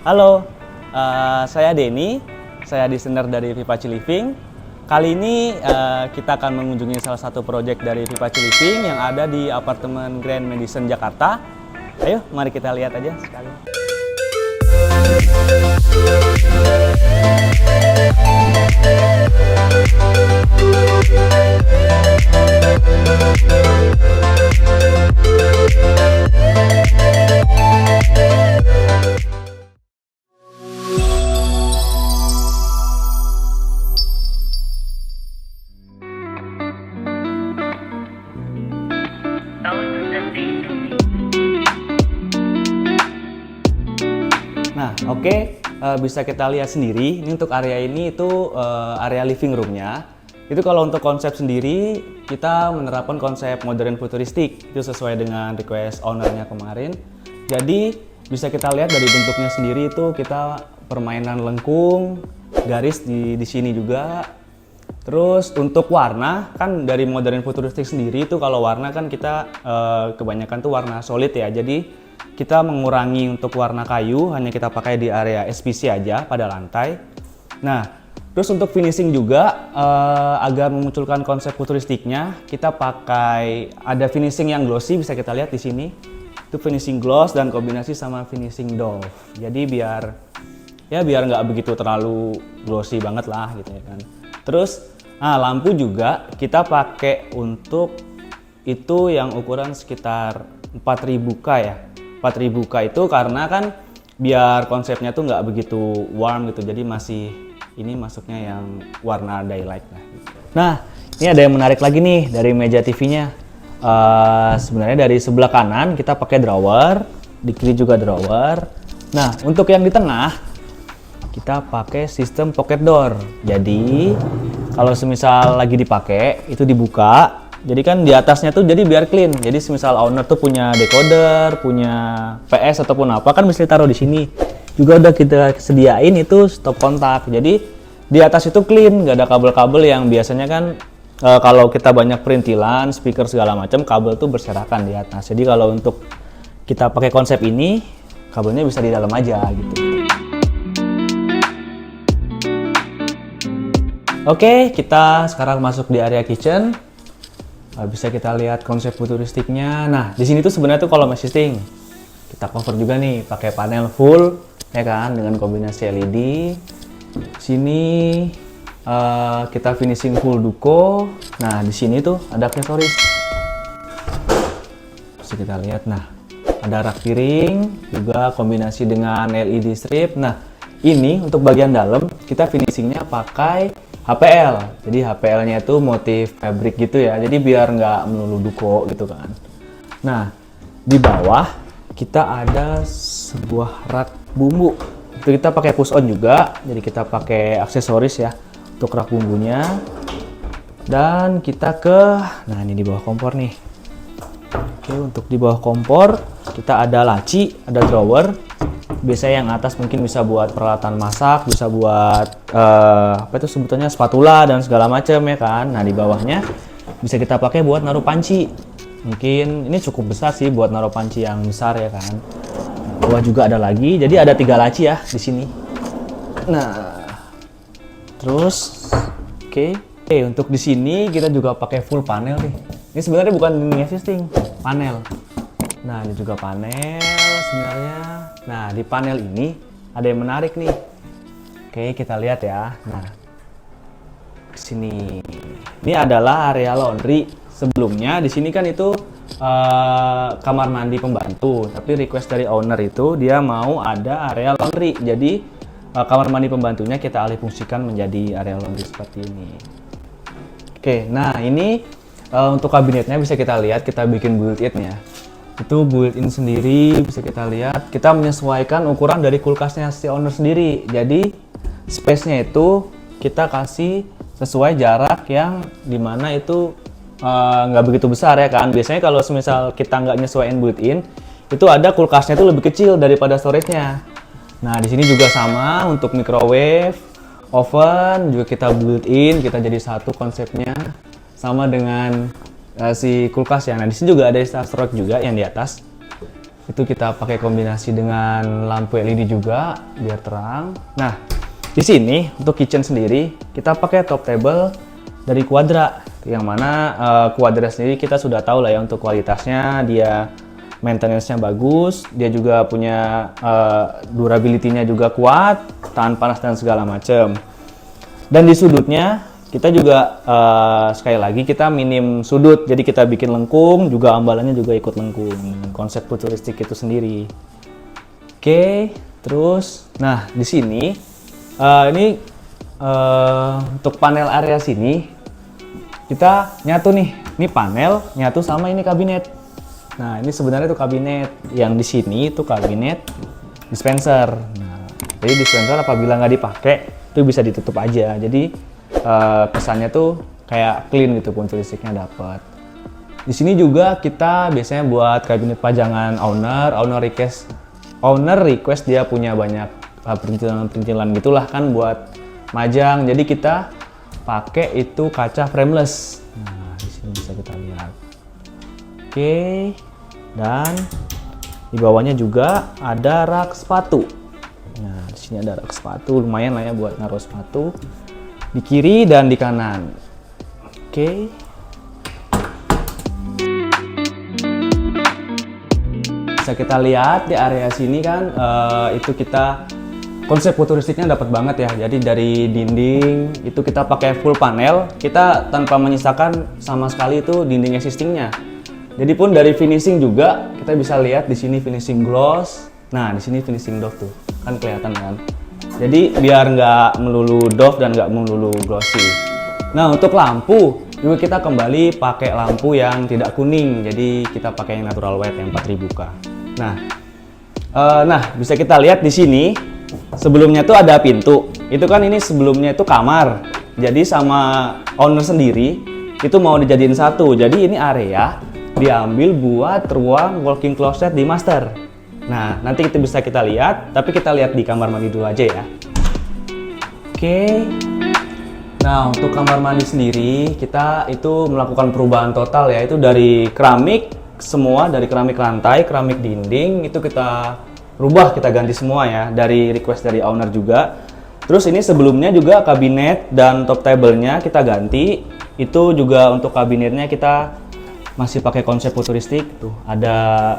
Halo, saya Denny, saya desainer dari Vivaci Living. Kali ini kita akan mengunjungi salah satu proyek dari Vivaci Living yang ada di apartemen Grand Madison, Jakarta. Ayo, mari kita lihat aja sekali. Nah, oke, bisa kita lihat sendiri. Ini untuk area ini itu area living roomnya. Itu kalau untuk konsep sendiri, kita menerapkan konsep modern futuristik. Itu sesuai dengan request ownernya kemarin. Jadi, bisa kita lihat dari bentuknya sendiri itu kita permainan lengkung, garis di sini juga. Terus untuk warna, kan dari modern futuristik sendiri itu kalau warna kan kita kebanyakan tuh warna solid ya. Jadi, kita mengurangi untuk warna kayu, hanya kita pakai di area SPC aja pada lantai. Nah, terus untuk finishing juga, agar memunculkan konsep futuristiknya, kita pakai ada finishing yang glossy, bisa kita lihat di sini. Itu finishing gloss dan kombinasi sama finishing doff. Jadi biar nggak begitu terlalu glossy banget lah gitu ya kan. Terus, lampu juga kita pakai untuk itu yang ukuran sekitar 4000K ya. 4000K itu karena kan biar konsepnya tuh nggak begitu warm gitu, jadi ini masuknya yang warna daylight lah. Nah, ini ada yang menarik lagi nih dari meja TV-nya. Sebenarnya dari sebelah kanan kita pakai drawer, di kiri juga drawer. Nah, untuk yang di tengah kita pakai sistem pocket door. Jadi kalau semisal lagi dipakai itu dibuka. Jadi kan di atasnya tuh jadi biar clean. Jadi semisal owner tuh punya decoder, punya PS ataupun apa kan bisa ditaruh di sini. Juga udah kita sediain itu stop kontak. Jadi di atas itu clean, nggak ada kabel-kabel yang biasanya kan kalau kita banyak perintilan, speaker segala macam, kabel tuh berserakan di atas. Jadi kalau untuk kita pakai konsep ini, kabelnya bisa di dalam aja gitu. Oke, kita sekarang masuk di area kitchen. Bisa kita lihat konsep futuristiknya. Nah, di sini tuh sebenarnya tuh column assisting. Kita cover juga nih pakai panel full ya kan dengan kombinasi LED. Sini kita finishing full duko. Nah, di sini tuh ada aksesoris. Bisa kita lihat. Nah, ada rak piring juga kombinasi dengan LED strip. Nah, ini untuk bagian dalam kita finishingnya pakai HPL, jadi HPL-nya itu motif fabric gitu ya, jadi biar nggak melulu duko gitu kan. Nah, di bawah kita ada sebuah rak bumbu, itu kita pakai push on juga, jadi kita pakai aksesoris ya untuk rak bumbunya. Dan kita nah ini di bawah kompor nih. Oke, untuk di bawah kompor kita ada laci, ada drawer. Biasanya yang atas mungkin bisa buat peralatan masak, bisa buat apa itu sebutannya spatula dan segala macam ya kan. Nah, di bawahnya bisa kita pakai buat naruh panci. Mungkin ini cukup besar sih buat naruh panci yang besar ya kan. Bawah juga ada lagi. Jadi ada 3 laci ya di sini. Nah, terus oke, untuk di sini kita juga pakai full panel nih. Ini sebenarnya bukan dinding existing, panel. Nah, ini juga panel sebenarnya. Nah, di panel ini ada yang menarik nih. Oke, kita lihat ya. Nah, ke sini. Ini adalah area laundry. Sebelumnya di sini kan itu kamar mandi pembantu, tapi request dari owner itu dia mau ada area laundry. Jadi kamar mandi pembantunya kita alih fungsikan menjadi area laundry seperti ini. Oke, nah ini untuk kabinetnya bisa kita lihat, kita bikin built-in ya. Itu built-in sendiri, bisa kita lihat. Kita menyesuaikan ukuran dari kulkasnya si owner sendiri. Jadi space-nya itu kita kasih sesuai jarak yang dimana itu nggak begitu besar ya kan. Biasanya kalau semisal kita nggak nyesuaiin built-in, itu ada kulkasnya itu lebih kecil daripada storage-nya. Nah, di sini juga sama untuk microwave, oven juga kita built-in, kita jadi satu konsepnya. Sama dengan si kulkas ya. Nah, di sini juga ada Star Stroke juga yang di atas. Itu kita pakai kombinasi dengan lampu LED juga biar terang. Nah, di sini untuk kitchen sendiri kita pakai top table dari Quadra, yang mana Quadra sendiri kita sudah tahu lah ya untuk kualitasnya, dia maintenance-nya bagus, dia juga punya durability-nya juga kuat, tahan panas dan segala macam. Dan di sudutnya kita juga sekali lagi kita minim sudut, jadi kita bikin lengkung, juga ambalannya juga ikut lengkung dengan konsep futuristik itu sendiri. Oke, terus, nah di sini ini untuk panel area sini kita nyatu nih, ini panel nyatu sama ini kabinet. Nah ini sebenarnya itu kabinet, yang di sini itu kabinet dispenser. Nah, jadi dispenser apabila nggak dipakai itu bisa ditutup aja, jadi kesannya tuh kayak clean gitu, futuristiknya dapat. Di sini juga kita biasanya buat kabinet pajangan owner request dia punya banyak perintilan gitulah kan buat majang, jadi kita pakai itu kaca frameless. Nah, di sini bisa kita lihat. Oke. Dan di bawahnya juga ada rak sepatu. Nah, di sini ada rak sepatu, lumayan lah ya buat naruh sepatu di kiri dan di kanan. Oke. Bisa kita lihat di area sini kan itu kita konsep futuristiknya dapat banget ya. Jadi dari dinding itu kita pakai full panel, kita tanpa menyisakan sama sekali itu dinding existingnya. Jadi pun dari finishing juga kita bisa lihat di sini finishing gloss. Nah di sini finishing doff tuh kan kelihatan kan. Jadi biar nggak melulu doff dan nggak melulu glossy. Nah untuk lampu juga kita kembali pakai lampu yang tidak kuning. Jadi kita pakai yang natural white yang 4000K. Nah bisa kita lihat di sini. Sebelumnya tuh ada pintu, itu kan ini sebelumnya itu kamar, jadi sama owner sendiri itu mau dijadiin satu, jadi ini area diambil buat ruang walk-in closet di master. Nah nanti itu bisa kita lihat, tapi kita lihat di kamar mandi dulu aja ya. Oke. Nah untuk kamar mandi sendiri kita itu melakukan perubahan total ya, itu dari keramik semua, dari keramik lantai, keramik dinding itu kita rubah, kita ganti semua ya, dari request dari owner juga. Terus ini sebelumnya juga kabinet dan top table-nya kita ganti. Itu juga untuk kabinetnya kita masih pakai konsep futuristik. Tuh, ada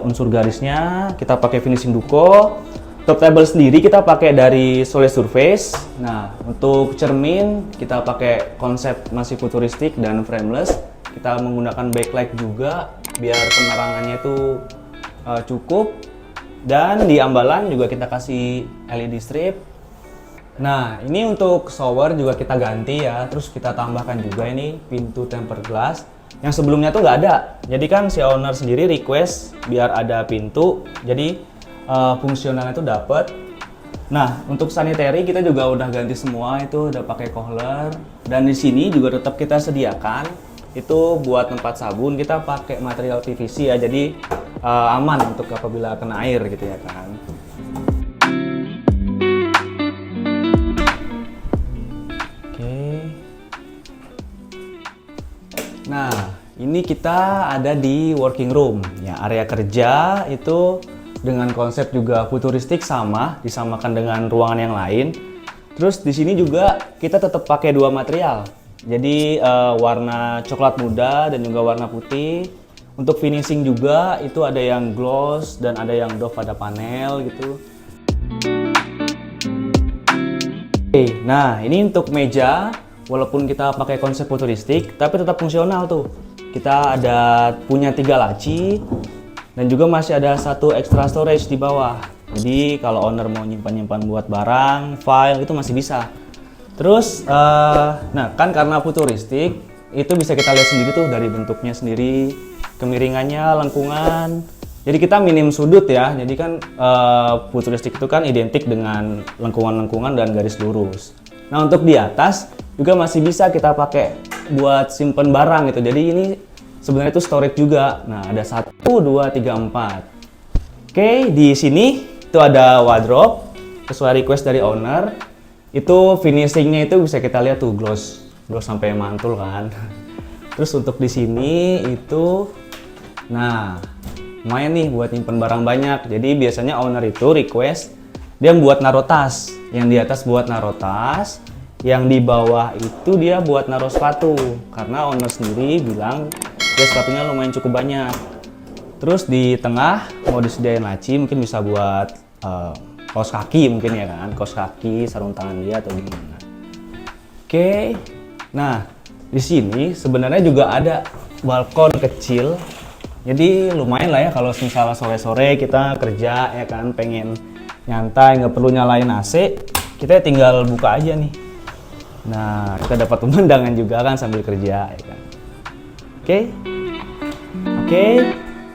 unsur garisnya, kita pakai finishing duko. Top table sendiri kita pakai dari solid surface. Nah, untuk cermin kita pakai konsep masih futuristik dan frameless. Kita menggunakan backlight juga biar penerangannya itu cukup. Dan di ambalan juga kita kasih LED strip. Nah ini untuk shower juga kita ganti ya, terus kita tambahkan juga ini pintu tempered glass yang sebelumnya tuh nggak ada. Jadi kan si owner sendiri request biar ada pintu, jadi fungsionalnya itu dapet. Nah untuk sanitary kita juga udah ganti semua, itu udah pakai kohler. Dan di sini juga tetap kita sediakan itu buat tempat sabun kita pakai material PVC ya, jadi aman untuk apabila kena air gitu ya kan. Oke. Nah, ini kita ada di working room ya, area kerja itu dengan konsep juga futuristik sama, disamakan dengan ruangan yang lain. Terus di sini juga kita tetap pakai dua material. Jadi warna coklat muda dan juga warna putih. Untuk finishing juga itu ada yang gloss dan ada yang doff pada panel gitu. Oke, nah ini untuk meja, walaupun kita pakai konsep futuristik, tapi tetap fungsional tuh. Kita ada punya 3 laci dan juga masih ada satu extra storage di bawah. Jadi kalau owner mau nyimpan-nyimpan buat barang, file itu masih bisa. Terus, nah kan karena futuristik, itu bisa kita lihat sendiri tuh dari bentuknya sendiri, kemiringannya, lengkungan. Jadi kita minim sudut ya, jadi kan futuristik itu kan identik dengan lengkungan-lengkungan dan garis lurus. Nah untuk di atas juga masih bisa kita pakai buat simpen barang gitu, jadi ini sebenarnya itu storage juga. Nah ada 1, 2, 3, 4. Oke, di sini itu ada wardrobe, sesuai request dari owner. Itu finishingnya itu bisa kita lihat tuh gloss sampai mantul kan. Terus untuk di sini itu, nah lumayan nih buat nyimpen barang banyak. Jadi biasanya owner itu request dia buat naruh tas, yang di atas buat naruh tas, yang di bawah itu dia buat naruh sepatu, karena owner sendiri bilang dia sepatunya lumayan cukup banyak. Terus di tengah mau disediain laci, mungkin bisa buat kaos kaki mungkin ya kan, kaos kaki, sarung tangan dia atau gimana. Oke, nah di sini sebenarnya juga ada balkon kecil, jadi lumayan lah ya kalau misalnya sore-sore kita kerja ya kan, pengen nyantai nggak perlu nyalain AC, kita tinggal buka aja nih. Nah, kita dapat pemandangan juga kan sambil kerja ya kan. Oke,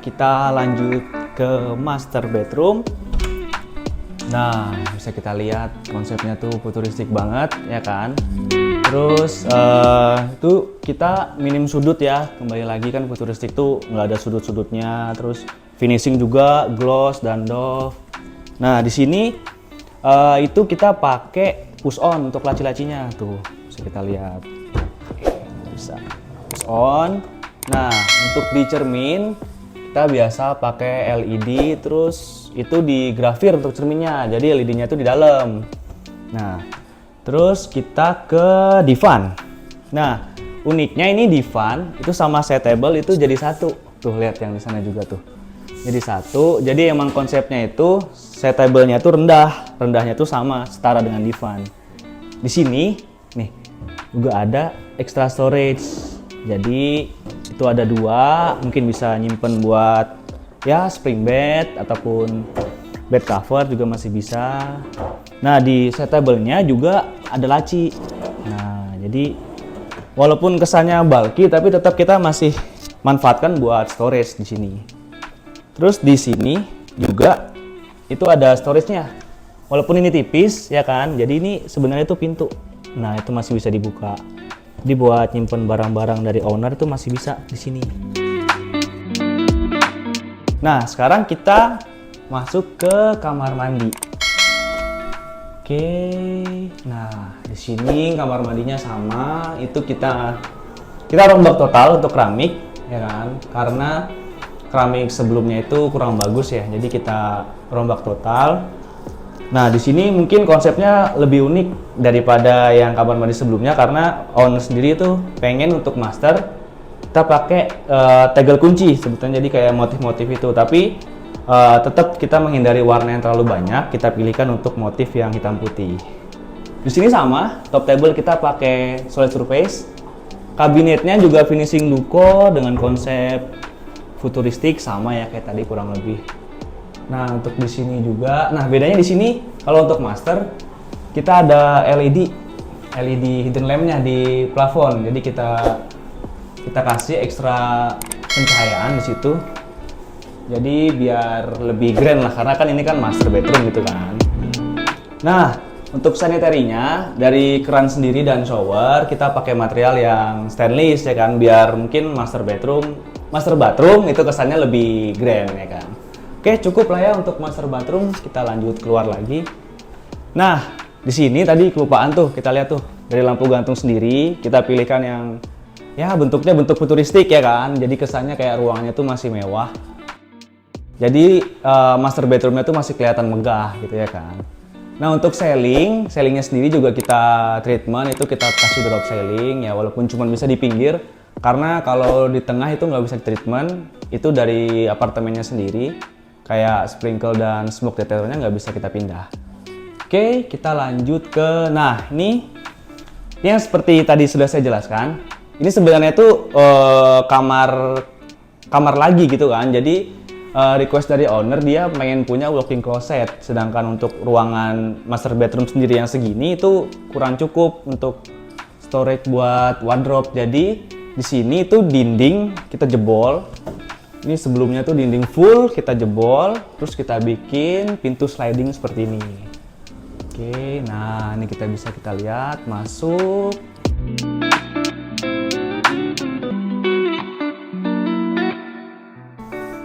kita lanjut ke master bedroom. Nah, bisa kita lihat konsepnya tuh futuristik banget ya kan. Terus itu kita minim sudut ya, kembali lagi kan futuristik tuh nggak ada sudut-sudutnya. Terus finishing juga gloss dan doff. Nah, di sini itu kita pakai push on untuk laci-lacinya tuh, bisa kita lihat. Bisa push on. Nah, untuk di cermin kita biasa pakai LED, terus itu di grafir untuk cerminnya, jadi LED-nya itu di dalam. Nah, terus kita ke divan. Nah, uniknya ini divan itu sama settable itu jadi satu. Tuh lihat yang di sana juga tuh. Jadi satu. Jadi emang konsepnya itu settable-nya itu rendahnya tuh sama, setara dengan divan. Di sini nih juga ada extra storage. Jadi itu ada dua, mungkin bisa nyimpen buat ya spring bed ataupun bed cover juga masih bisa. Nah, di settable-nya juga ada laci. Nah, jadi walaupun kesannya bulky tapi tetap kita masih manfaatkan buat storage di sini. Terus di sini juga itu ada storage-nya. Walaupun ini tipis ya kan, jadi ini sebenarnya itu pintu. Nah, itu masih bisa dibuka. Jadi buat nyimpen barang-barang dari owner itu masih bisa di sini. Nah, sekarang kita masuk ke kamar mandi. Oke. Nah, di sini kamar mandinya sama, itu kita rombak total untuk keramik ya kan. Karena keramik sebelumnya itu kurang bagus ya. Jadi kita rombak total. Nah, di sini mungkin konsepnya lebih unik daripada yang kamar mandi sebelumnya karena owner sendiri itu pengen untuk master kita pakai tegel kunci sebetulnya, jadi kayak motif-motif itu, tapi tetap kita menghindari warna yang terlalu banyak, kita pilihkan untuk motif yang hitam putih. Di sini sama, top table kita pakai solid surface, kabinetnya juga finishing duko dengan konsep futuristik sama ya kayak tadi kurang lebih. Nah, untuk di sini juga, nah bedanya di sini kalau untuk master kita ada LED hidden lampnya di plafon, jadi kita kasih ekstra pencahayaan di situ. Jadi biar lebih grand lah, karena kan ini kan master bedroom gitu kan. Nah, untuk sanitary-nya dari keran sendiri dan shower kita pakai material yang stainless ya kan, biar mungkin master bathroom itu kesannya lebih grand ya kan. Oke, cukup lah ya untuk master bathroom. Kita lanjut keluar lagi. Nah, di sini tadi kelupaan tuh, kita lihat tuh dari lampu gantung sendiri kita pilihkan yang ya bentuknya bentuk futuristik ya kan. Jadi kesannya kayak ruangannya tuh masih mewah. Jadi master bedroomnya tuh masih kelihatan megah gitu ya kan. Nah, untuk sellingnya sendiri juga kita treatment, itu kita kasih drop selling ya, walaupun cuma bisa di pinggir. Karena kalau di tengah itu nggak bisa treatment, itu dari apartemennya sendiri. Kayak sprinkle dan smoke detectornya nggak bisa kita pindah. Oke, kita lanjut ke, nah ini yang seperti tadi sudah saya jelaskan. Ini sebenarnya itu kamar lagi gitu kan. Jadi request dari owner, dia pengen punya walk-in closet. Sedangkan untuk ruangan master bedroom sendiri yang segini itu kurang cukup untuk storage buat wardrobe. Jadi di sini itu dinding kita jebol. Ini sebelumnya tuh dinding full kita jebol, terus kita bikin pintu sliding seperti ini. Oke, nah ini kita lihat masuk.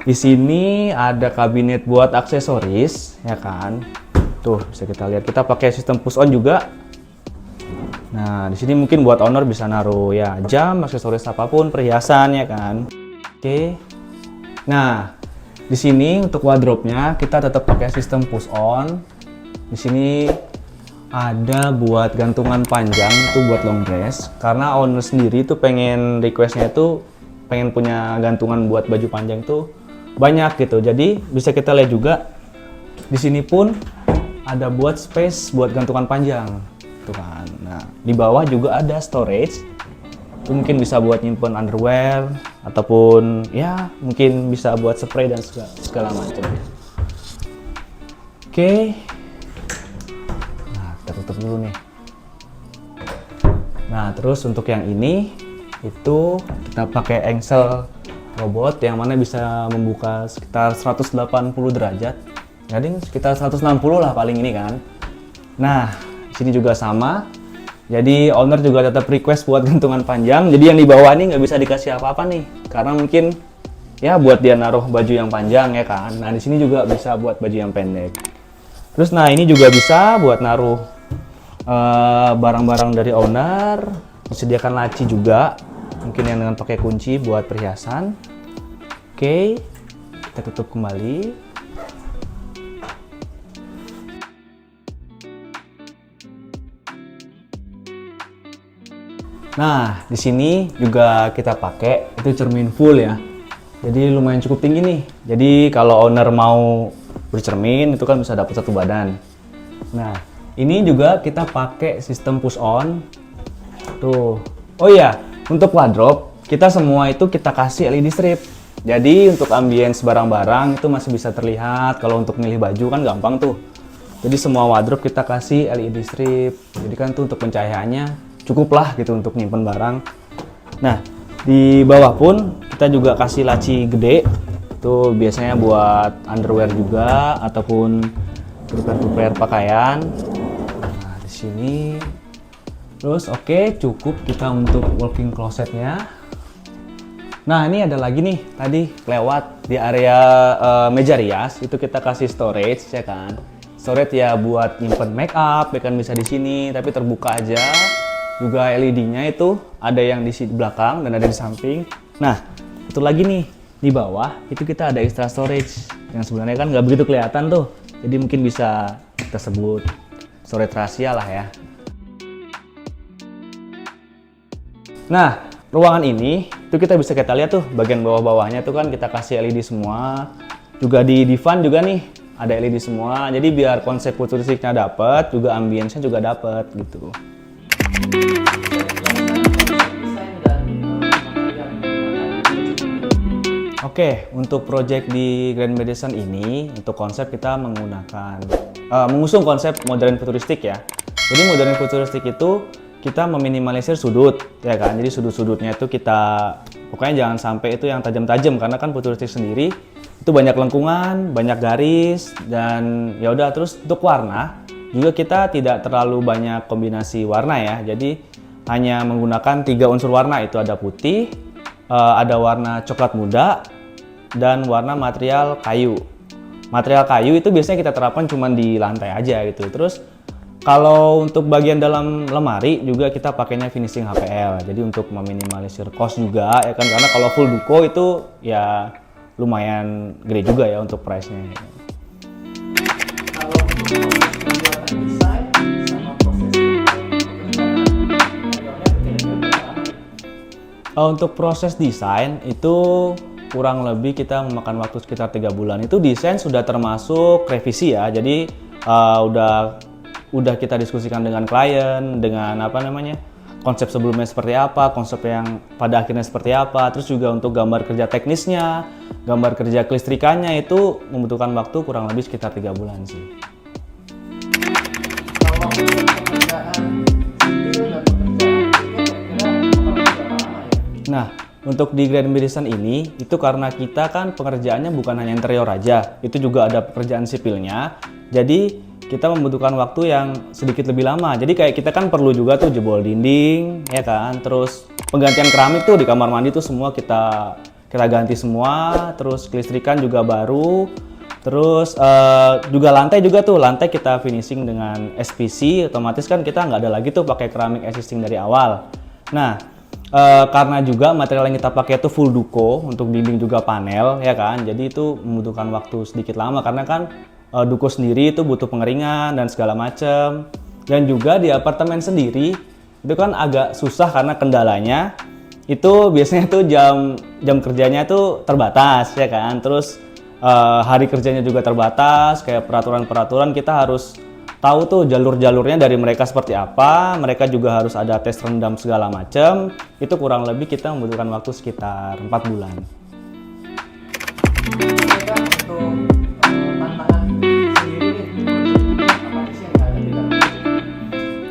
Di sini ada kabinet buat aksesoris, ya kan? Tuh bisa kita lihat, kita pakai sistem push on juga. Nah, di sini mungkin buat owner bisa naruh ya jam, aksesoris apapun, perhiasan ya kan. Oke. Nah, di sini untuk wardrobe-nya kita tetap pakai sistem push on. Di sini ada buat gantungan panjang itu buat long dress, karena owner sendiri tuh pengen requestnya itu pengen punya gantungan buat baju panjang tuh banyak gitu. Jadi bisa kita lihat juga di sini pun ada buat space buat gantungan panjang tuh kan. Nah di bawah juga ada storage, itu mungkin bisa buat nyimpen underwear ataupun ya mungkin bisa buat spray dan segala macam. Oke. Nah kita tutup dulu nih. Nah terus untuk yang ini itu kita pakai engsel robot yang mana bisa membuka sekitar 180 derajat. Jadi sekitar 160 lah paling ini kan. Nah di sini juga sama. Jadi owner juga tetap request buat gantungan panjang. Jadi yang di bawah ini nggak bisa dikasih apa-apa nih, karena mungkin ya buat dia naruh baju yang panjang ya kan. Nah di sini juga bisa buat baju yang pendek. Terus nah ini juga bisa buat naruh barang-barang dari owner. Disediakan laci juga, mungkin yang dengan pakai kunci buat perhiasan. Oke, kita tutup kembali. Nah, di sini juga kita pakai itu cermin full ya. Jadi lumayan cukup tinggi nih. Jadi kalau owner mau bercermin itu kan bisa dapat satu badan. Nah, ini juga kita pakai sistem push on. Tuh. Oh iya, untuk wardrobe kita semua itu kita kasih LED strip. Jadi untuk ambience barang-barang itu masih bisa terlihat. Kalau untuk milih baju kan gampang tuh. Jadi semua wardrobe kita kasih LED strip. Jadi kan tuh untuk pencahayaannya cukup lah gitu untuk nyimpen barang. Nah di bawah pun kita juga kasih laci gede, itu biasanya buat underwear juga ataupun prepare pakaian. Nah di sini terus oke, cukup kita untuk walk-in closetnya. Nah ini ada lagi nih, tadi lewat di area meja rias itu kita kasih storage ya kan. Storage ya buat nyimpen make up, ya kan bisa di sini tapi terbuka aja. Juga LED-nya itu ada yang di belakang dan ada di samping. Nah, itu lagi nih di bawah itu kita ada extra storage yang sebenarnya kan nggak begitu kelihatan tuh. Jadi mungkin bisa kita sebut storage rahasia lah ya. Nah, ruangan ini itu kita lihat tuh bagian bawah-bawahnya tuh kan kita kasih LED semua. Juga di divan juga nih ada LED semua. Jadi biar konsep futuristiknya dapet, juga ambience-nya juga dapet gitu. Oke, untuk project di Grand Madison ini, untuk konsep kita mengusung konsep modern futuristik ya. Jadi modern futuristik itu kita meminimalisir sudut, ya kan. Jadi sudut-sudutnya itu kita pokoknya jangan sampai itu yang tajam-tajam, karena kan futuristik sendiri itu banyak lengkungan, banyak garis, dan ya udah. Terus untuk warna juga kita tidak terlalu banyak kombinasi warna ya. Jadi hanya menggunakan 3 unsur warna, itu ada putih, ada warna coklat muda, dan warna material kayu. Material kayu itu biasanya kita terapkan cuma di lantai aja gitu. Terus kalau untuk bagian dalam lemari juga kita pakainya finishing HPL. Jadi untuk meminimalisir cost juga ya kan, karena kalau full duko itu ya lumayan gede juga ya untuk price-nya. Untuk proses desain itu kurang lebih kita memakan waktu sekitar 3 bulan. Itu desain sudah termasuk revisi ya. Jadi udah kita diskusikan dengan klien, dengan konsep sebelumnya seperti apa, konsep yang pada akhirnya seperti apa. Terus juga untuk gambar kerja teknisnya, gambar kerja kelistrikannya itu membutuhkan waktu kurang lebih sekitar 3 bulan sih. Nah, untuk di Grand Madison ini, itu karena kita kan pengerjaannya bukan hanya interior aja, itu juga ada pekerjaan sipilnya. Jadi kita membutuhkan waktu yang sedikit lebih lama. Jadi kayak kita kan perlu juga tuh jebol dinding, ya kan. Terus penggantian keramik tuh di kamar mandi tuh semua kita ganti semua. Terus kelistrikan juga baru. Terus juga lantai kita finishing dengan SPC. Otomatis kan kita nggak ada lagi tuh pakai keramik existing dari awal. Nah, karena juga material yang kita pakai itu full duko, untuk dinding juga panel ya kan, jadi itu membutuhkan waktu sedikit lama karena kan duko sendiri itu butuh pengeringan dan segala macam. Dan juga di apartemen sendiri itu kan agak susah karena kendalanya itu biasanya tuh jam kerjanya tuh terbatas ya kan, terus hari kerjanya juga terbatas, kayak peraturan-peraturan kita harus tahu tuh jalur-jalurnya dari mereka seperti apa, mereka juga harus ada tes rendam segala macam, itu kurang lebih kita membutuhkan waktu sekitar 4 bulan.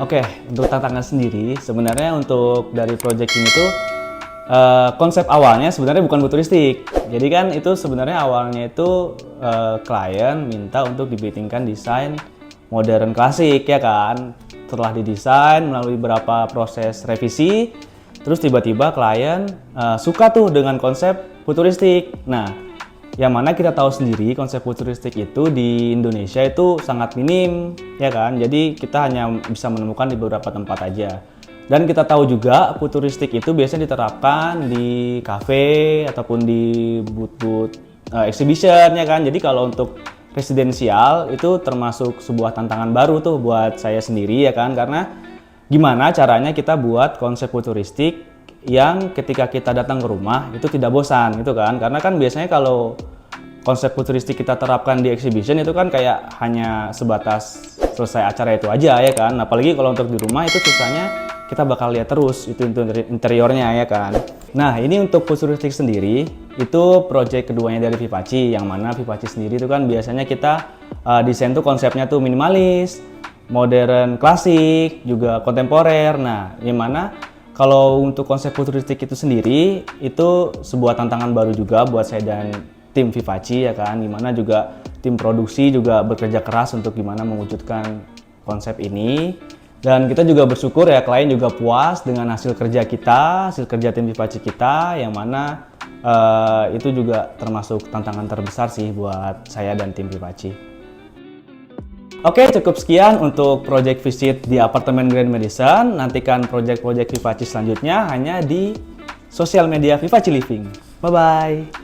Oke, untuk tantangan sendiri, sebenarnya untuk dari project ini tuh konsep awalnya sebenarnya bukan futuristik. Jadi kan itu sebenarnya awalnya itu klien minta untuk dibikinkan desain modern klasik ya kan. Setelah didesain melalui beberapa proses revisi, terus tiba-tiba klien suka tuh dengan konsep futuristik. Nah, yang mana kita tahu sendiri konsep futuristik itu di Indonesia itu sangat minim ya kan, jadi kita hanya bisa menemukan di beberapa tempat aja. Dan kita tahu juga futuristik itu biasanya diterapkan di cafe ataupun di booth-booth exhibition ya kan. Jadi kalau untuk residensial itu termasuk sebuah tantangan baru tuh buat saya sendiri ya kan, karena gimana caranya kita buat konsep futuristik yang ketika kita datang ke rumah itu tidak bosan gitu kan. Karena kan biasanya kalau konsep futuristik kita terapkan di exhibition itu kan kayak hanya sebatas selesai acara itu aja ya kan. Apalagi kalau untuk di rumah itu susahnya kita bakal lihat terus itu interiornya ya kan. Nah, ini untuk futuristik sendiri itu project keduanya dari Vivaci, yang mana Vivaci sendiri itu kan biasanya kita desain tuh konsepnya tuh minimalis, modern, klasik, juga kontemporer. Nah, yang mana kalau untuk konsep futuristik itu sendiri, itu sebuah tantangan baru juga buat saya dan tim Vivaci ya kan, dimana juga tim produksi juga bekerja keras untuk gimana mewujudkan konsep ini. Dan kita juga bersyukur ya klien juga puas dengan hasil kerja kita, hasil kerja tim Vivaci kita, yang mana itu juga termasuk tantangan terbesar sih buat saya dan tim Vivaci. Oke, cukup sekian untuk project visit di apartemen Grand Madison. Nantikan project-project Vivaci selanjutnya hanya di sosial media Vivaci Living. Bye-bye!